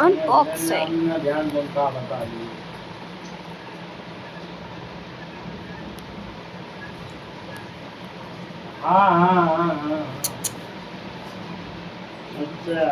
Unboxing. ध्यान बनता बता दी। हाँ हाँ हाँ हाँ हाँ। अच्छा